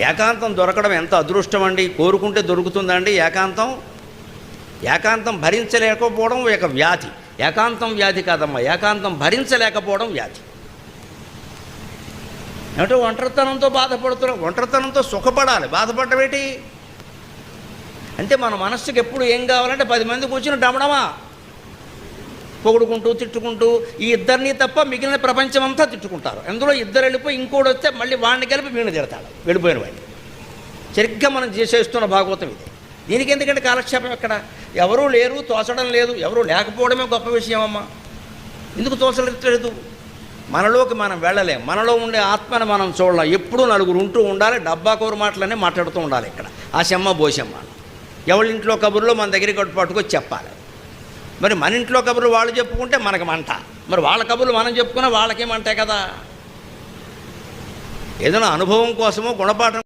ఏకాంతం దొరకడం ఎంత అదృష్టం అండి. కోరుకుంటే దొరుకుతుందండి ఏకాంతం. ఏకాంతం భరించలేకపోవడం ఒక వ్యాధి. ఏకాంతం వ్యాధి కాదమ్మా, ఏకాంతం భరించలేకపోవడం వ్యాధి. ఏమిటో ఒంటరితనంతో బాధపడుతున్నాం. ఒంటరితనంతో సుఖపడాలి, బాధపడటం ఏంటి అంటే మన మనస్సుకి ఎప్పుడు ఏం కావాలంటే 10 మంది కూర్చుని డమడమా పొగుడుకుంటూ తిట్టుకుంటూ ఈ ఇద్దరిని తప్ప మిగిలిన ప్రపంచం అంతా తిట్టుకుంటారు. అందులో ఇద్దరు వెళ్ళిపోయి ఇంకోటి వస్తే మళ్ళీ వాడిని కలిపి వీడిని తిడతాడు, వెళ్ళిపోయిన వాడిని. సరిగ్గా మనం చేసేస్తున్న భాగవతం ఇది. దీనికి ఎందుకంటే కాలక్షేపం ఎక్కడ? ఎవరూ లేరు, తోచడం లేదు. ఎవరూ లేకపోవడమే గొప్ప విషయం అమ్మా. ఎందుకు తోచలేదు? మనలోకి మనం వెళ్ళలేం. మనలో ఉండే ఆత్మని మనం చూడలేం. ఎప్పుడూ నలుగురు ఉంటూ ఉండాలి. డబ్బా కూర మాటలనే మాట్లాడుతూ ఉండాలి. ఇక్కడ ఆశమ్మ బోసమ్మ ఎవరింట్లో కబుర్లో మన దగ్గరికి పట్టుకొచ్చి చెప్పాలి. మరి మన ఇంట్లో కబుర్లు వాళ్ళు చెప్పుకుంటే మనకు మంట, మరి వాళ్ళ కబుర్లు మనం చెప్పుకున్నా వాళ్ళకేమంటాయి కదా. ఏదైనా అనుభవం కోసమో గుణపాఠం